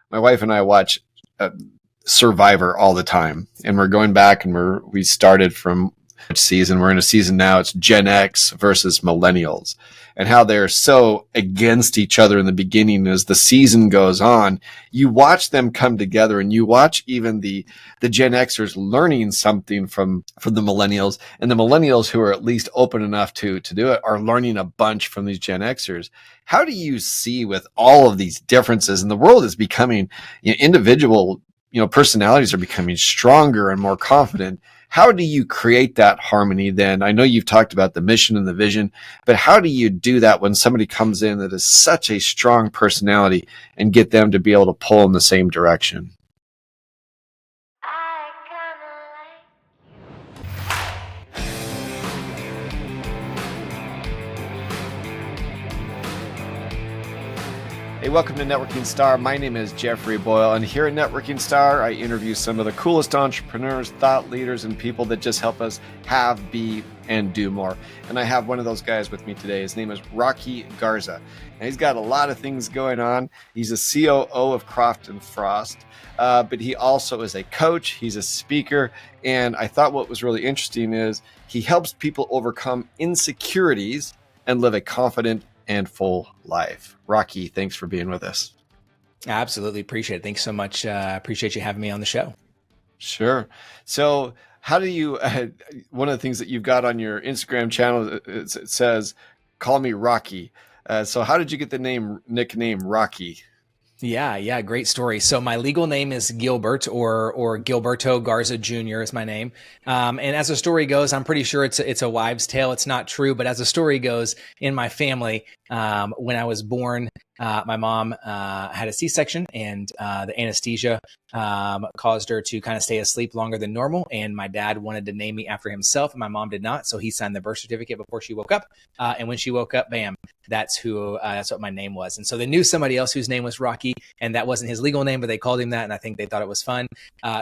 my wife and I watch Survivor all the time, and we're going back and we started from which season. We're in a season now. It's Gen X versus millennials, and how they're so against each other in the beginning. As the season goes on, you watch them come together, and you watch even the Gen Xers learning something from the millennials, and the millennials who are at least open enough to do it are learning a bunch from these Gen Xers. How do you see, with all of these differences, and the world is becoming, individual, personalities are becoming stronger and more confident. How do you create that harmony then? I know you've talked about the mission and the vision, but how do you do that when somebody comes in that is such a strong personality and get them to be able to pull in the same direction? Hey, welcome to Networking Star. My name is Jeffery Boyle, and here at Networking Star, I interview some of the coolest entrepreneurs, thought leaders, and people that just help us have, be, and do more. And I have one of those guys with me today. His name is Rocky Garza, and he's got a lot of things going on. He's a COO of Croft & Frost, but he also is a coach. He's a speaker, and I thought what was really interesting is he helps people overcome insecurities and live a confident and full life. Rocky, thanks for being with us. Absolutely. Appreciate it. Thanks so much. Appreciate you having me on the show. Sure. So how do you, one of the things that you've got on your Instagram channel, it says, call me Rocky. So how did you get the nickname Rocky? Yeah. Great story. So my legal name is Gilbert, or Gilberto Garza Jr. is my name. And as the story goes, I'm pretty sure it's a wives' tale. It's not true, but as the story goes, in my family, when I was born, my mom had a C-section, and the anesthesia caused her to kind of stay asleep longer than normal. And my dad wanted to name me after himself, and my mom did not. So he signed the birth certificate before she woke up. And when she woke up, bam, that's what my name was. And so they knew somebody else whose name was Rocky, and that wasn't his legal name, but they called him that. And I think they thought it was fun.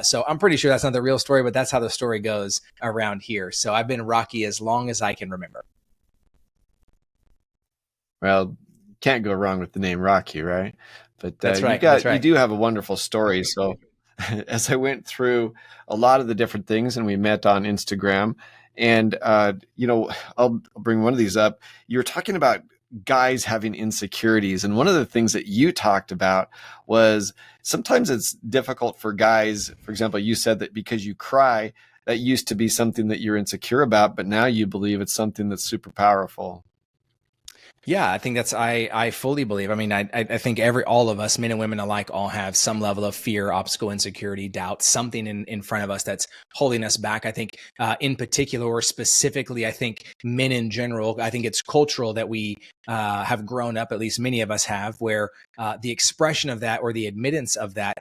So I'm pretty sure that's not the real story, but that's how the story goes around here. So I've been Rocky as long as I can remember. Well, can't go wrong with the name Rocky, right? But that's right. You do have a wonderful story. So as I went through a lot of the different things, and we met on Instagram, and I'll bring one of these up. You were talking about guys having insecurities, and one of the things that you talked about was sometimes it's difficult for guys. For example, you said that because you cry, that used to be something that you're insecure about, but now you believe it's something that's super powerful. Yeah, I think I fully believe. I mean, I think all of us, men and women alike, all have some level of fear, obstacle, insecurity, doubt, something in front of us that's holding us back. I think in particular, or specifically, I think men in general, I think it's cultural that we have grown up, at least many of us have, where the expression of that, or the admittance of that,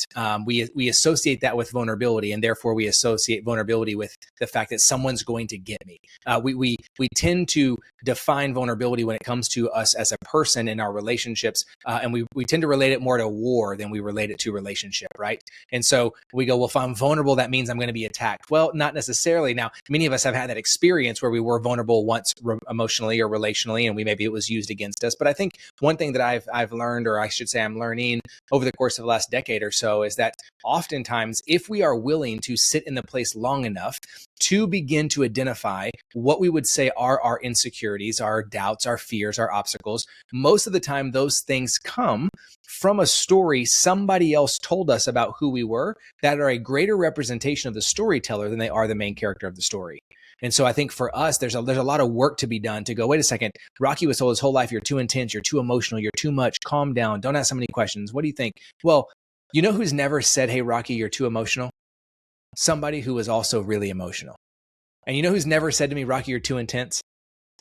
we associate that with vulnerability, and therefore we associate vulnerability with the fact that someone's going to get me. We tend to define vulnerability when it comes to us as a person in our relationships, and we tend to relate it more to war than we relate it to relationship, right? And so we go, well, if I'm vulnerable, that means I'm going to be attacked. Well, not necessarily. Now, many of us have had that experience where we were vulnerable once emotionally or relationally, and maybe it was used against us. But I think one thing that I've learned, or I should say I'm learning over the course of the last decade or so, is that oftentimes, if we are willing to sit in the place long enough to begin to identify what we would say are our insecurities, our doubts, our fears, our obstacles, most of the time those things come from a story somebody else told us about who we were, that are a greater representation of the storyteller than they are the main character of the story. And so I think for us, there's a lot of work to be done to go, wait a second, Rocky was told his whole life, you're too intense, you're too emotional, you're too much, calm down, don't ask so many questions. What do you think? Well, you know who's never said, hey, Rocky, you're too emotional? Somebody who was also really emotional. And you know who's never said to me, Rocky, you're too intense?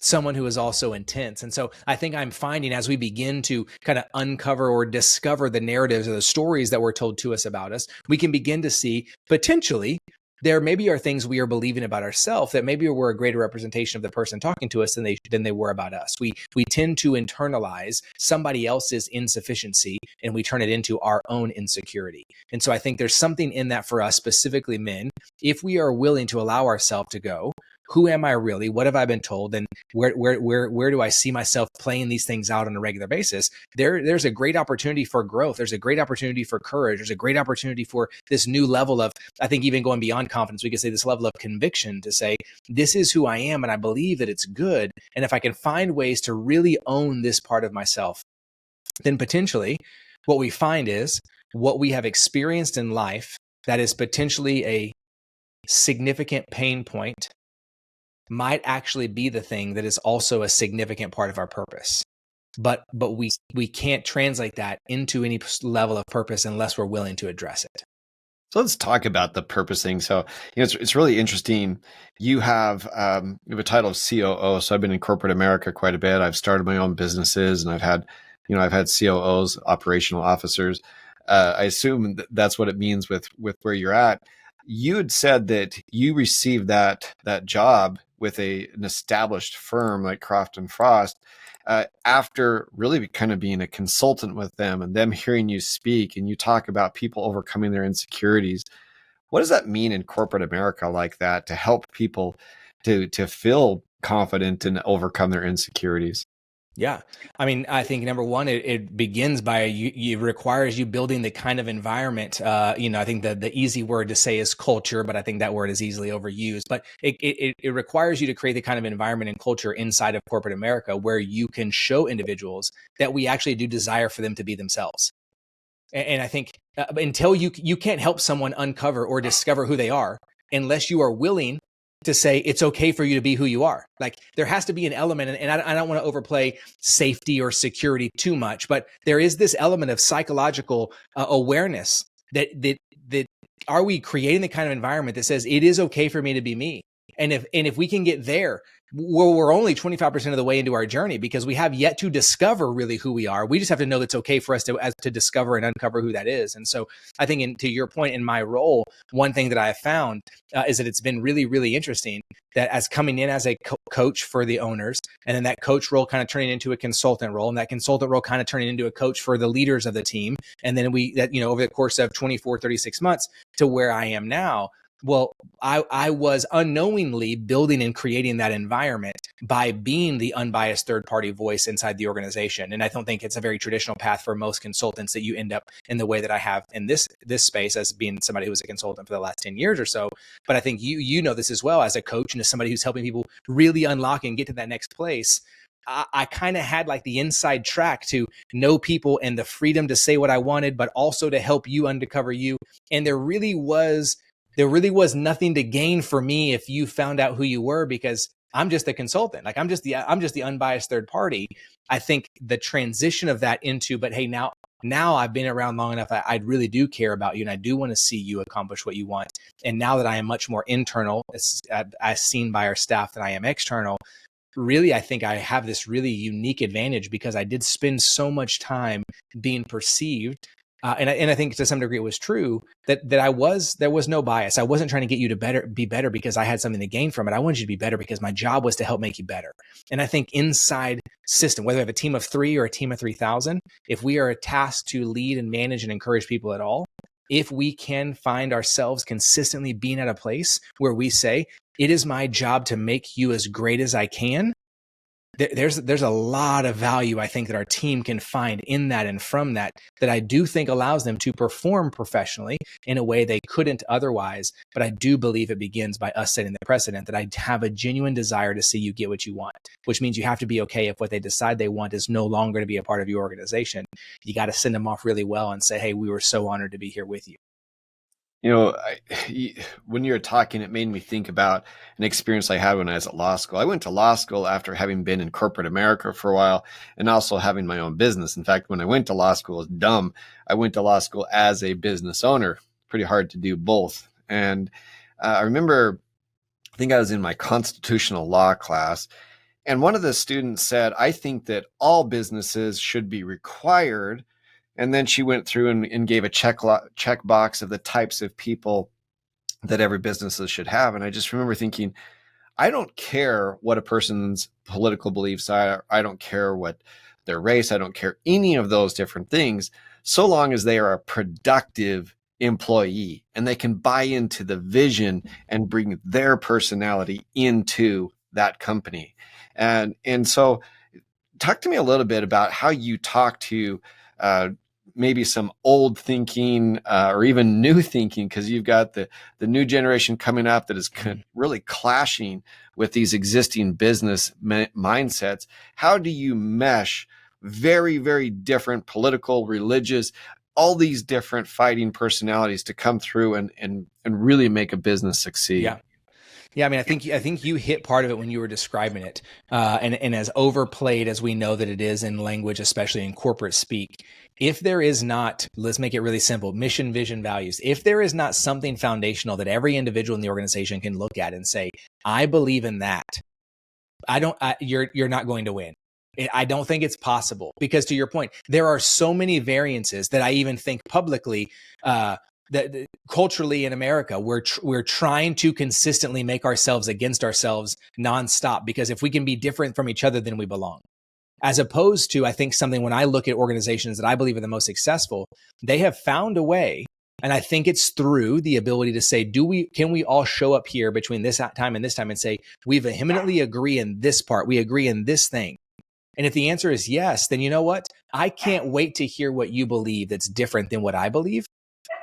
Someone who is also intense. And so I think I'm finding, as we begin to kind of uncover or discover the narratives or the stories that were told to us about us, we can begin to see potentially there maybe are things we are believing about ourselves that maybe were a greater representation of the person talking to us than they were about us. We tend to internalize somebody else's insufficiency, and we turn it into our own insecurity. And so I think there's something in that for us, specifically men, if we are willing to allow ourselves to go, who am I really? What have I been told? And where do I see myself playing these things out on a regular basis? There's a great opportunity for growth. There's a great opportunity for courage. There's a great opportunity for this new level of, I think, even going beyond confidence, we could say this level of conviction to say, this is who I am and I believe that it's good. And if I can find ways to really own this part of myself, then potentially what we find is what we have experienced in life that is potentially a significant pain point might actually be the thing that is also a significant part of our purpose. But we can't translate that into any level of purpose unless we're willing to address it. So let's talk about the purpose thing. So, it's really interesting. You have a title of COO. So I've been in corporate America quite a bit. I've started my own businesses, and I've had COOs, operational officers. I assume that's what it means with where you're at. You had said that you received that job with an established firm like Croft and Frost. After really kind of being a consultant with them and them hearing you speak and you talk about people overcoming their insecurities, what does that mean in corporate America like that to help people to feel confident and overcome their insecurities? Yeah. I mean, I think number one, it begins by it requires you building the kind of environment. I think the easy word to say is culture, but I think that word is easily overused. But it requires you to create the kind of environment and culture inside of corporate America where you can show individuals that we actually do desire for them to be themselves. And I think until you can't help someone uncover or discover who they are unless you are willing to say it's okay for you to be who you are. Like there has to be an element, and I don't want to overplay safety or security too much, but there is this element of psychological awareness that are we creating the kind of environment that says it is okay for me to be me? And if we can get there, we're only 25% of the way into our journey because we have yet to discover really who we are. We just have to know that it's okay for us to discover and uncover who that is. And so I think to your point in my role, one thing that I have found is that it's been really, really interesting that as coming in as a coach for the owners, and then that coach role kind of turning into a consultant role, and that consultant role kind of turning into a coach for the leaders of the team. And then over the course of 24, 36 months to where I am now. Well, I was unknowingly building and creating that environment by being the unbiased third-party voice inside the organization. And I don't think it's a very traditional path for most consultants that you end up in the way that I have in this space as being somebody who was a consultant for the last 10 years or so. But I think you know this as well as a coach and as somebody who's helping people really unlock and get to that next place. I kind of had like the inside track to know people and the freedom to say what I wanted, but also to help you uncover you. And there really was nothing to gain for me if you found out who you were, because I'm just a consultant. Like I'm just the unbiased third party. I think the transition of that into, but hey, now I've been around long enough. I really do care about you, and I do want to see you accomplish what you want. And now that I am much more internal, as seen by our staff, than I am external, really, I think I have this really unique advantage because I did spend so much time being perceived. And I think to some degree it was true that there was no bias. I wasn't trying to get you to be better because I had something to gain from it. I wanted you to be better because my job was to help make you better. And I think inside system, whether we have a team of 3 or a team of 3,000, if we are tasked to lead and manage and encourage people at all, if we can find ourselves consistently being at a place where we say, it is my job to make you as great as I can, there's a lot of value I think that our team can find in that and from that I do think allows them to perform professionally in a way they couldn't otherwise. But I do believe it begins by us setting the precedent that I have a genuine desire to see you get what you want, which means you have to be okay if what they decide they want is no longer to be a part of your organization. You got to send them off really well and say, hey, we were so honored to be here with you. When you were talking, it made me think about an experience I had when I was at law school. I went to law school after having been in corporate America for a while and also having my own business. In fact, when I went to law school, it's dumb. I went to law school as a business owner. Pretty hard to do both. And I remember, I think I was in my constitutional law class, and one of the students said, I think that all businesses should be required. And then she went through and gave a check box of the types of people that every business should have. And I just remember thinking, I don't care what a person's political beliefs are. I don't care what their race. I don't care any of those different things, so long as they are a productive employee, and they can buy into the vision and bring their personality into that company. And so talk to me a little bit about how you talk to uh, maybe some old thinking or even new thinking, because you've got the new generation coming up that is really clashing with these existing business mindsets. How do you mesh very, very different political, religious, all these different fighting personalities to come through and really make a business succeed? Yeah. Yeah, I mean, I think you hit part of it when you were describing it, and as overplayed as we know that it is in language, especially in corporate speak. If there is not, let's make it really simple: mission, vision, values. If there is not something foundational that every individual in the organization can look at and say, "I believe in that," you're not going to win. I don't think it's possible, because to your point, there are so many variances that I even think publicly. That culturally in America, we're trying to consistently make ourselves against ourselves nonstop, because if we can be different from each other, then we belong. As opposed to, I think something, when I look at organizations that I believe are the most successful, they have found a way, and I think it's through the ability to say, can we all show up here between this time and say, we vehemently agree in this part, we agree in this thing. And if the answer is yes, then you know what? I can't wait to hear what you believe that's different than what I believe,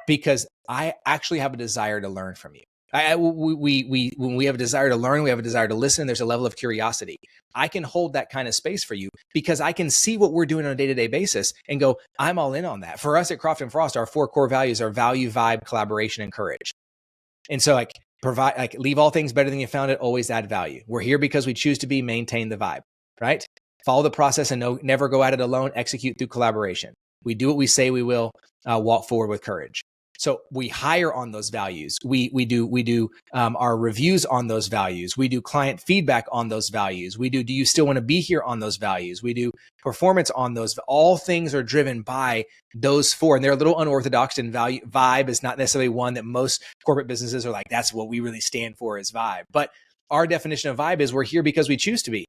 because I actually have a desire to learn from you. When we have a desire to learn, we have a desire to listen. There's a level of curiosity. I can hold that kind of space for you, because I can see what we're doing on a day-to-day basis and go, I'm all in on that. For us at Croft and Frost, our 4 core values are value, vibe, collaboration, and courage. And so leave all things better than you found it, always add value. We're here because we choose to be, maintain the vibe, right? Follow the process and never go at it alone, execute through collaboration. We do what we say we will, walk forward with courage. So we hire on those values. We do our reviews on those values. We do client feedback on those values. We do you still want to be here on those values? We do performance on those. All things are driven by those 4, and they're a little unorthodox. And vibe is not necessarily one that most corporate businesses are like, that's what we really stand for, is vibe. But our definition of vibe is we're here because we choose to be.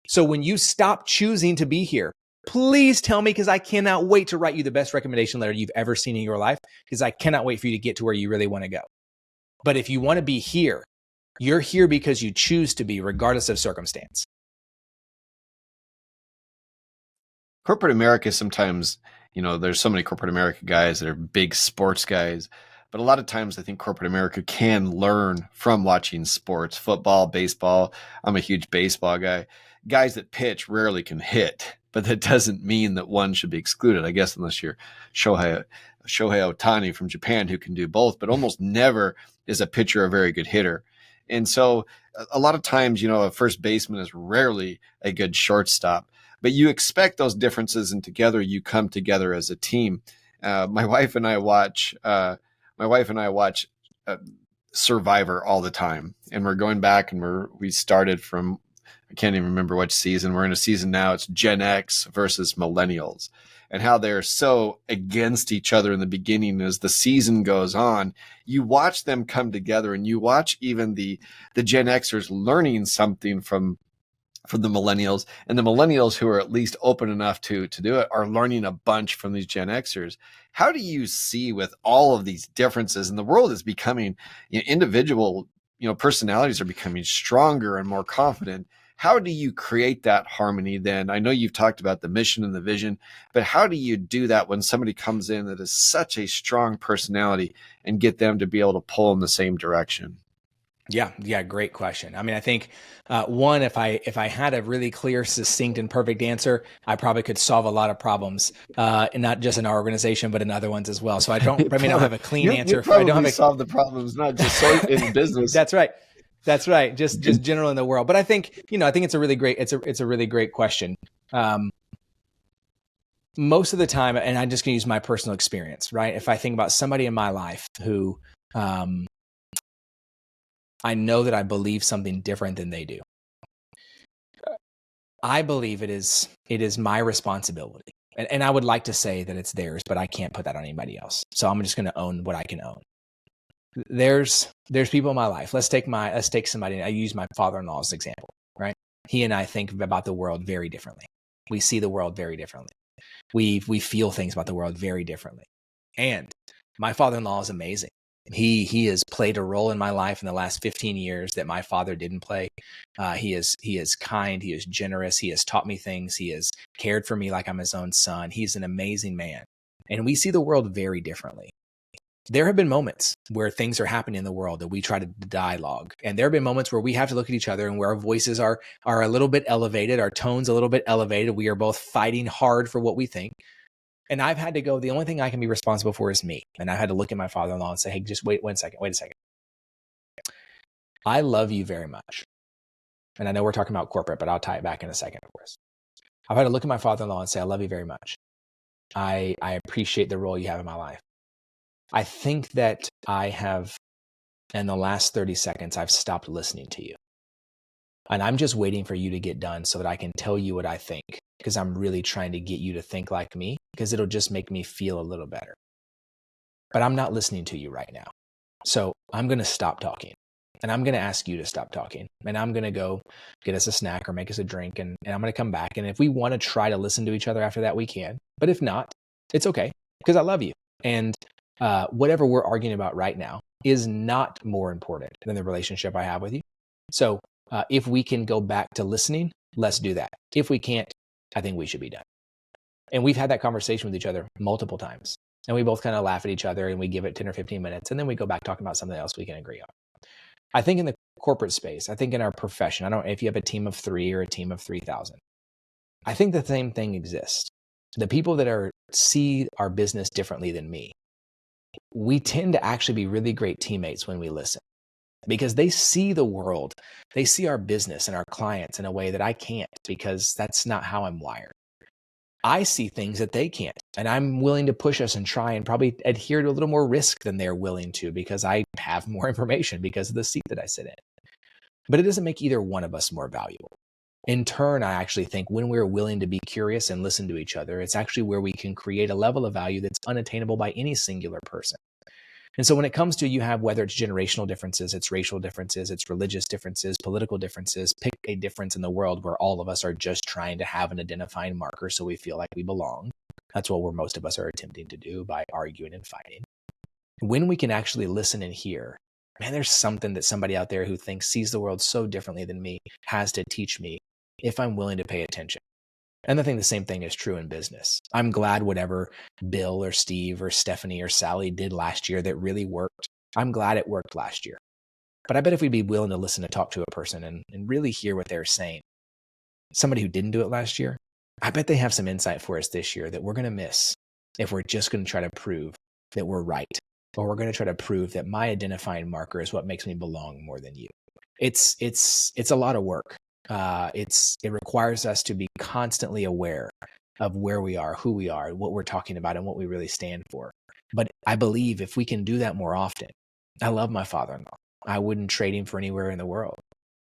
So when you stop choosing to be here, please tell me, because I cannot wait to write you the best recommendation letter you've ever seen in your life, because I cannot wait for you to get to where you really want to go. But if you want to be here, you're here because you choose to be, regardless of circumstance. Corporate America sometimes, there's so many corporate America guys that are big sports guys, but a lot of times I think corporate America can learn from watching sports, football, baseball. I'm a huge baseball guy. Guys that pitch rarely can hit, but that doesn't mean that one should be excluded, I guess, unless you're Shohei Ohtani from Japan, who can do both, but almost never is a pitcher a very good hitter. And so a lot of times, a first baseman is rarely a good shortstop, but you expect those differences, and together you come together as a team. My wife and I watch Survivor all the time, and we're going back, and we started from, I can't even remember which season. We're in a season now. It's Gen X versus millennials, and how they're so against each other in the beginning. As the season goes on, you watch them come together, and you watch even the Gen Xers learning something from the millennials, and the millennials who are at least open enough to do it are learning a bunch from these Gen Xers. How do you see, with all of these differences, and the world is becoming, individual, personalities are becoming stronger and more confident. How do you create that harmony then? I know you've talked about the mission and the vision, but how do you do that when somebody comes in that is such a strong personality and get them to be able to pull in the same direction? Yeah, great question. I mean, I think one, if I had a really clear, succinct, and perfect answer, I probably could solve a lot of problems, and not just in our organization, but in other ones as well. So I don't have a clean answer. I don't solve the problems, not just in business. That's right. Just general in the world. But I think it's a really great, it's a really great question. Most of the time, and I'm just going to use my personal experience, right? If I think about somebody in my life who, I know that I believe something different than they do, I believe it is my responsibility. And I would like to say that it's theirs, but I can't put that on anybody else. So I'm just going to own what I can own. There's people in my life. Let's take somebody. I use my father-in-law as an example, right? He and I think about the world very differently. We see the world very differently. We feel things about the world very differently. And My father-in-law is amazing. He has played a role in my life in the last 15 years that my father didn't play. He is kind. He is generous. He has taught me things. He has cared for me like I'm his own son. He's an amazing man. And we see the world very differently. There have been moments where things are happening in the world that we try to dialogue. And there have been moments where we have to look at each other and where our voices are a little bit elevated, our tones a little bit elevated. We are both fighting hard for what we think. And I've had to go, the only thing I can be responsible for is me. And I had to look at my father-in-law and say, hey, just wait a second. I love you very much. And I know we're talking about corporate, but I'll tie it back in a second, of course. I've had to look at my father-in-law and say, I love you very much. I appreciate the role you have in my life. I think that I have, in the last 30 seconds, I've stopped listening to you. And I'm just waiting for you to get done so that I can tell you what I think, because I'm really trying to get you to think like me, because it'll just make me feel a little better. But I'm not listening to you right now. So I'm going to stop talking. And I'm going to ask you to stop talking. And I'm going to go get us a snack or make us a drink. And I'm going to come back. And if we want to try to listen to each other after that, we can. But if not, it's okay, because I love you. And whatever we're arguing about right now is not more important than the relationship I have with you. So if we can go back to listening, let's do that. If we can't, I think we should be done. And we've had that conversation with each other multiple times. And we both kind of laugh at each other and we give it 10 or 15 minutes. And then we go back talking about something else we can agree on. I think in the corporate space, I think in our profession, I don't know if you have a team of 3 or a team of 3,000. I think the same thing exists. The people that see our business differently than me, we tend to actually be really great teammates when we listen, because they see the world, they see our business and our clients in a way that I can't, because that's not how I'm wired. I see things that they can't, and I'm willing to push us and try and probably adhere to a little more risk than they're willing to, because I have more information because of the seat that I sit in. But it doesn't make either one of us more valuable. In turn, I actually think when we're willing to be curious and listen to each other, it's actually where we can create a level of value that's unattainable by any singular person. And so when it comes to, you have, whether it's generational differences, it's racial differences, it's religious differences, political differences, pick a difference in the world where all of us are just trying to have an identifying marker so we feel like we belong. That's what most of us are attempting to do by arguing and fighting. When we can actually listen and hear, man, there's something that somebody out there who sees the world so differently than me has to teach me if I'm willing to pay attention. And I think the same thing is true in business. I'm glad whatever Bill or Steve or Stephanie or Sally did last year that really worked, I'm glad it worked last year. But I bet if we'd be willing to listen to talk to a person and really hear what they're saying, somebody who didn't do it last year, I bet they have some insight for us this year that we're going to miss if we're just going to try to prove that we're right, or we're going to try to prove that my identifying marker is what makes me belong more than you. It's a lot of work. It requires us to be constantly aware of where we are, who we are, what we're talking about, and what we really stand for. But I believe if we can do that more often, I love my father-in-law. I wouldn't trade him for anywhere in the world.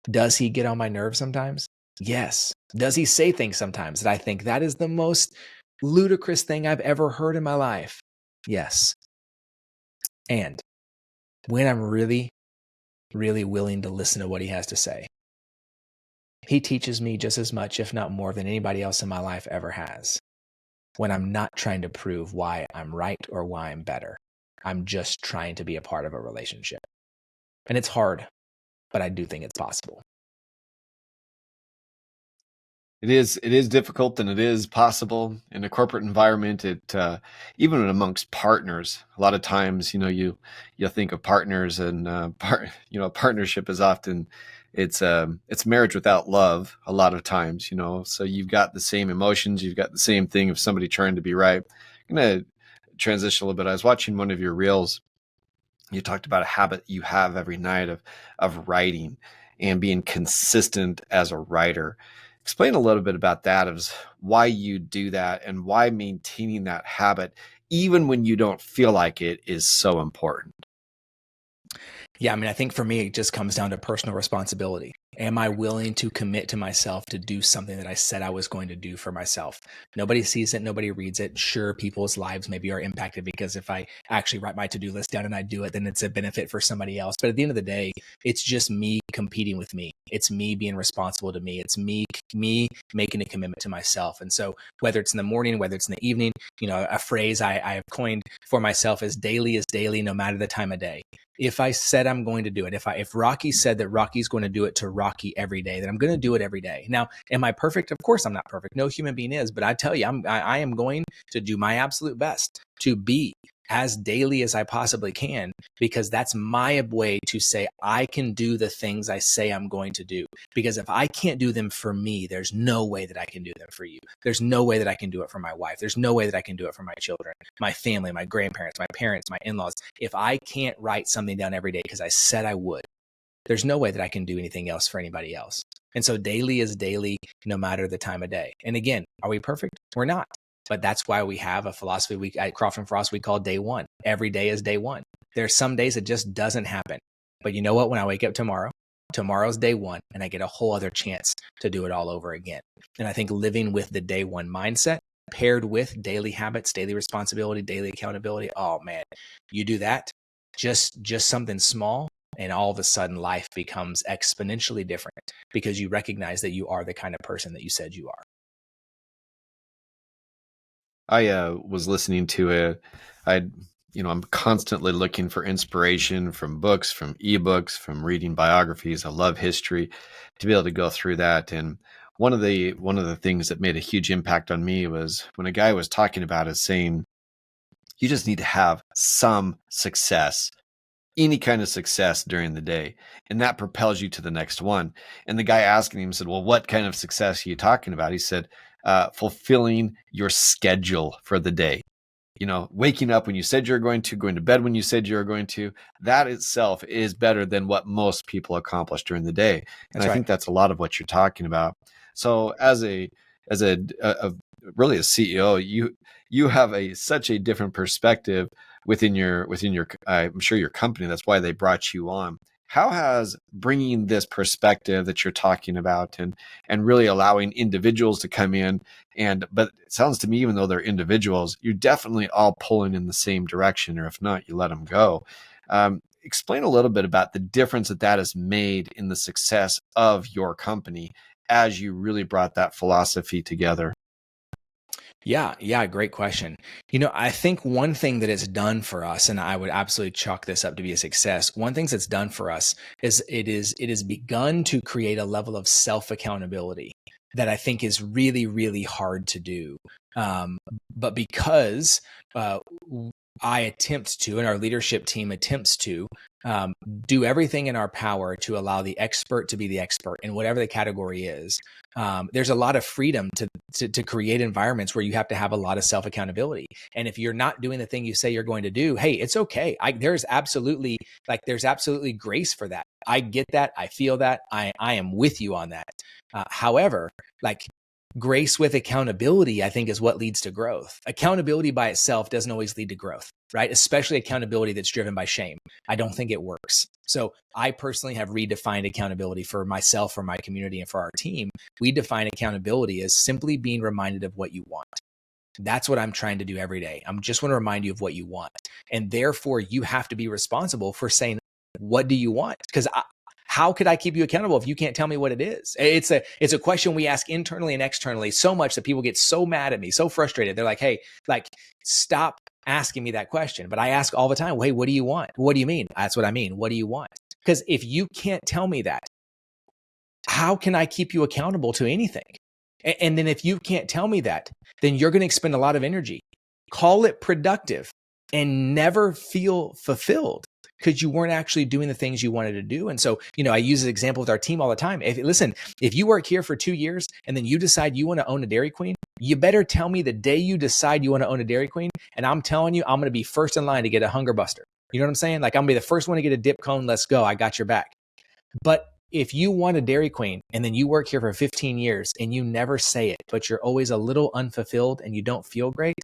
Does he get on my nerves sometimes? Yes. Does he say things sometimes that I think that is the most ludicrous thing I've ever heard in my life? Yes. And when I'm really, really willing to listen to what he has to say, he teaches me just as much, if not more, than anybody else in my life ever has. When I'm not trying to prove why I'm right or why I'm better, I'm just trying to be a part of a relationship. And it's hard, but I do think it's possible. It is difficult, and it is possible in a corporate environment. It even amongst partners, a lot of times, you think of partners, and partnership is often it's marriage without love. A lot of times, so you've got the same emotions, you've got the same thing of somebody trying to be right. I'm gonna transition a little bit. I was watching one of your reels. You talked about a habit you have every night of writing and being consistent as a writer. Explain a little bit about that, of why you do that and why maintaining that habit, even when you don't feel like it, is so important. Yeah, I think for me, it just comes down to personal responsibility. Am I willing to commit to myself to do something that I said I was going to do for myself? Nobody sees it. Nobody reads it. Sure, people's lives maybe are impacted because if I actually write my to-do list down and I do it, then it's a benefit for somebody else. But at the end of the day, it's just me competing with me. It's me being responsible to me. It's me making a commitment to myself. And so whether it's in the morning, whether it's in the evening, a phrase I have coined for myself is daily, no matter the time of day. If I said I'm going to do it, if Rocky said that Rocky's going to do it to Rocky every day, then I'm going to do it every day. Now, am I perfect? Of course I'm not perfect. No human being is, but I tell you, I am going to do my absolute best to be as daily as I possibly can, because that's my way to say I can do the things I say I'm going to do. Because if I can't do them for me, there's no way that I can do them for you. There's no way that I can do it for my wife. There's no way that I can do it for my children, my family, my grandparents, my parents, my in-laws. If I can't write something down every day because I said I would, there's no way that I can do anything else for anybody else. And so daily is daily, no matter the time of day. And again, are we perfect? We're not. But that's why we have a philosophy at Crawford & Frost we call day one. Every day is day one. There's some days it just doesn't happen. But you know what? When I wake up tomorrow's day one, and I get a whole other chance to do it all over again. And I think living with the day one mindset paired with daily habits, daily responsibility, daily accountability. Oh man, you do that, just something small, and all of a sudden life becomes exponentially different because you recognize that you are the kind of person that you said you are. I was listening to it. I'm constantly looking for inspiration from books, from ebooks, from reading biographies. I love history, to be able to go through that. And one of the things that made a huge impact on me was when a guy was talking about it, saying, you just need to have some success, any kind of success during the day, and that propels you to the next one. And the guy asking him said, well, what kind of success are you talking about? He said, fulfilling your schedule for the day. Waking up when you said you're going to bed when you said you're going to, that itself is better than what most people accomplish during the day. And I think that's a lot of what you're talking about. So as a really a CEO, you have such a different perspective within your I'm sure your company. That's why they brought you on. How has bringing this perspective that you're talking about and really allowing individuals to come in, but it sounds to me, even though they're individuals, you're definitely all pulling in the same direction, or if not, you let them go. Explain a little bit about the difference that has made in the success of your company as you really brought that philosophy together. Yeah, great question. I think one thing that it's done for us, and I would absolutely chalk this up to be a success. One thing that's done for us is it has begun to create a level of self-accountability that I think is really, really hard to do. But because I attempt to, and our leadership team attempts to, do everything in our power to allow the expert to be the expert in whatever the category is. There's a lot of freedom to create environments where you have to have a lot of self-accountability. And if you're not doing the thing you say you're going to do, hey, it's okay. There's absolutely grace for that. I get that. I feel that. I am with you on that. However, grace with accountability, I think, is what leads to growth. Accountability by itself doesn't always lead to growth, right? Especially accountability that's driven by shame. I don't think it works. So I personally have redefined accountability for myself, for my community, and for our team. We define accountability as simply being reminded of what you want. That's what I'm trying to do every day. I'm just want to remind you of what you want. And therefore, you have to be responsible for saying, what do you want? Because how could I keep you accountable if you can't tell me what it is? It's a question we ask internally and externally so much that people get so mad at me, so frustrated. They're like, hey, stop asking me that question. But I ask all the time, hey, what do you want? What do you mean? That's what I mean. What do you want? Because if you can't tell me that, how can I keep you accountable to anything? And then if you can't tell me that, then you're going to expend a lot of energy. Call it productive and never feel fulfilled, because you weren't actually doing the things you wanted to do. And so, I use an example with our team all the time. If you work here for 2 years and then you decide you want to own a Dairy Queen, you better tell me the day you decide you want to own a Dairy Queen. And I'm telling you, I'm going to be first in line to get a Hunger Buster. You know what I'm saying? I'm going to be the first one to get a dip cone. Let's go. I got your back. But if you want a Dairy Queen and then you work here for 15 years and you never say it, but you're always a little unfulfilled and you don't feel great,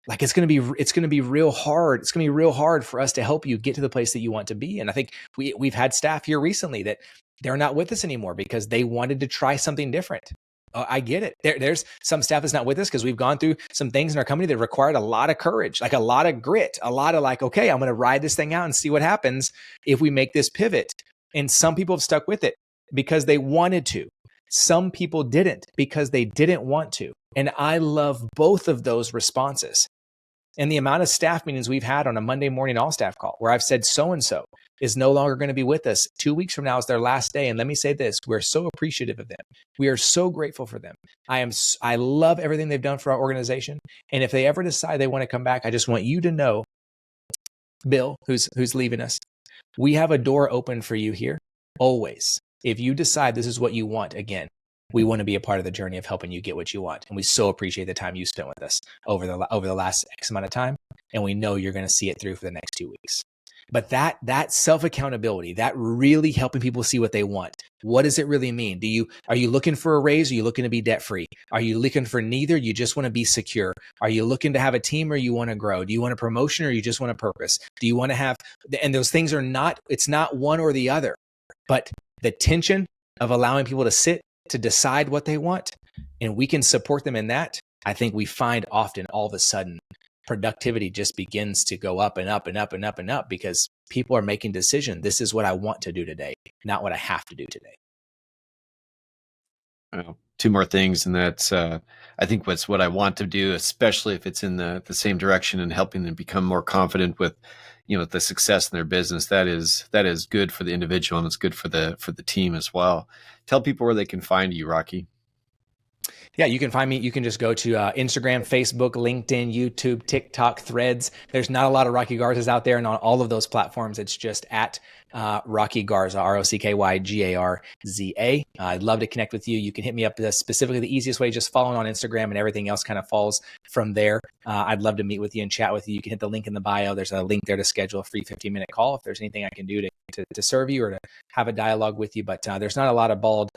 it's going to be real hard. It's going to be real hard for us to help you get to the place that you want to be. And I think we've had staff here recently that They're not with us anymore because they wanted to try something different. I get it. There's some staff that's not with us because we've gone through some things in our company that required a lot of courage, like a lot of grit, a lot of like, okay, I'm going to ride this thing out and see what happens if we make this pivot. And some people have stuck with it because they wanted to. Some people didn't because they didn't want to. And I love both of those responses. And the amount of staff meetings we've had on a Monday morning all staff call where I've said so-and-so is no longer going to be with us. 2 weeks from now is their last day. And let me say this, we're so appreciative of them. We are so grateful for them. I love everything they've done for our organization. And if they ever decide they want to come back, I just want you to know, Bill, who's leaving us, we have a door open for you here always. If you decide this is what you want, again, we want to be a part of the journey of helping you get what you want. And we so appreciate the time you spent with us over the last X amount of time. And we know you're going to see it through for the next 2 weeks. But that self-accountability, that really helping people see what they want. What does it really mean? Are you looking for a raise? Or are you looking to be debt-free? Are you looking for neither? You just want to be secure? Are you looking to have a team or you want to grow? Do you want a promotion or you just want a purpose? Do you want to have, and those things are not, it's not one or the other, but the tension of allowing people to sit to decide what they want, and we can support them in that. I think we find often all of a sudden productivity just begins to go up and up and up and up and up because people are making decisions. This is what I want to do today, not what I have to do today. Well, two more things, and that's I think what I want to do, especially if it's in the same direction and helping them become more confident with, the success in their business. That is good for the individual and it's good for the team as well. Tell people where they can find you, Rocky. Yeah, you can find me. You can just go to Instagram, Facebook, LinkedIn, YouTube, TikTok, Threads. There's not a lot of Rocky Garzas out there, and on all of those platforms, it's just at Rocky Garza, ROCKYGARZA. I'd love to connect with you. You can hit me up specifically. The easiest way, just following on Instagram, and everything else kind of falls from there. I'd love to meet with you and chat with you. You can hit the link in the bio. There's a link there to schedule a free 15-minute call if there's anything I can do to serve you or to have a dialogue with you. But there's not a lot of bald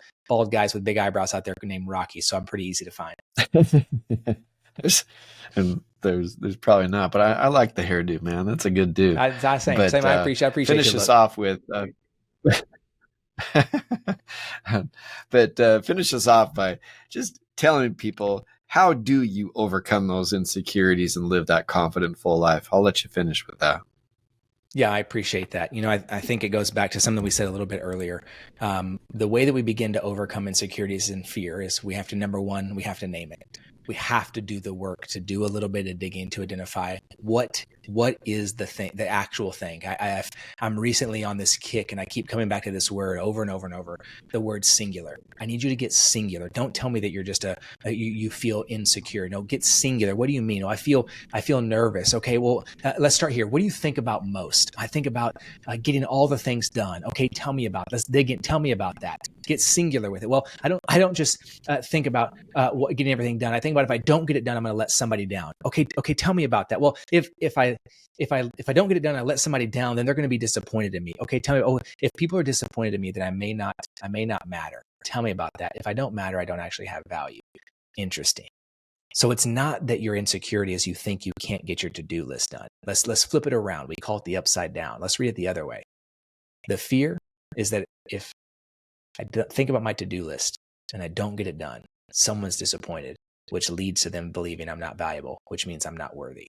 guys with big eyebrows out there named Rocky, so I'm pretty easy to find. there's probably not, but I like the hairdo, man. That's a good dude. Same. I appreciate. Finish us off with. Finish us off by just telling people, how do you overcome those insecurities and live that confident, full life? I'll let you finish with that. Yeah, I appreciate that. I think it goes back to something we said a little bit earlier. The way that we begin to overcome insecurities and fear is we have to, number one, we have to name it. We have to do the work to do a little bit of digging to identify what is the thing, the actual thing. I'm recently on this kick and I keep coming back to this word over and over and over, the word singular. I need you to get singular. Don't tell me that you're just you feel insecure. No, get singular. What do you mean? Oh, I feel nervous. Okay, well, let's start here. What do you think about most? I think about getting all the things done. Okay, tell me about it. Let's dig in. Tell me about that. Get singular with it. Well, I don't just think about getting everything done. I think about if I don't get it done, I'm going to let somebody down. Okay, tell me about that. Well, if I don't get it done, I let somebody down, then they're going to be disappointed in me. Okay, tell me. Oh, if people are disappointed in me, then I may not matter. Tell me about that. If I don't matter, I don't actually have value. Interesting. So it's not that your insecurity is you think you can't get your to-do list done. Let's flip it around. We call it the upside down. Let's read it the other way. The fear is that if I think about my to-do list and I don't get it done, someone's disappointed, which leads to them believing I'm not valuable, which means I'm not worthy,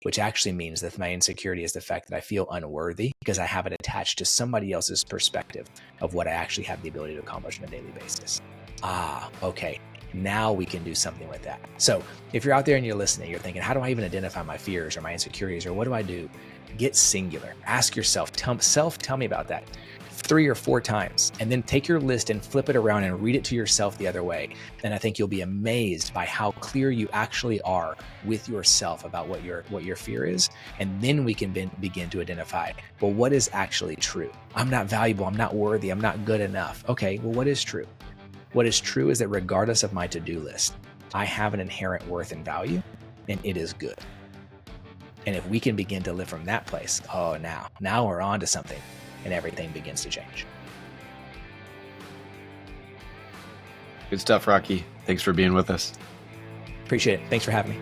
which actually means that my insecurity is the fact that I feel unworthy because I have it attached to somebody else's perspective of what I actually have the ability to accomplish on a daily basis. Okay. Now we can do something with that. So if you're out there and you're listening, you're thinking, how do I even identify my fears or my insecurities, or what do I do? Get singular. Ask yourself, tell me about that 3 or 4 times, and then take your list and flip it around and read it to yourself the other way. And I think you'll be amazed by how clear you actually are with yourself about what your fear is. And then we can begin to identify, well, what is actually true? I'm not valuable. I'm not worthy. I'm not good enough. Okay, well, what is true? What is true is that regardless of my to-do list, I have an inherent worth and value, and it is good. And if we can begin to live from that place, now we're on to something, and everything begins to change. Good stuff, Rocky. Thanks for being with us. Appreciate it. Thanks for having me.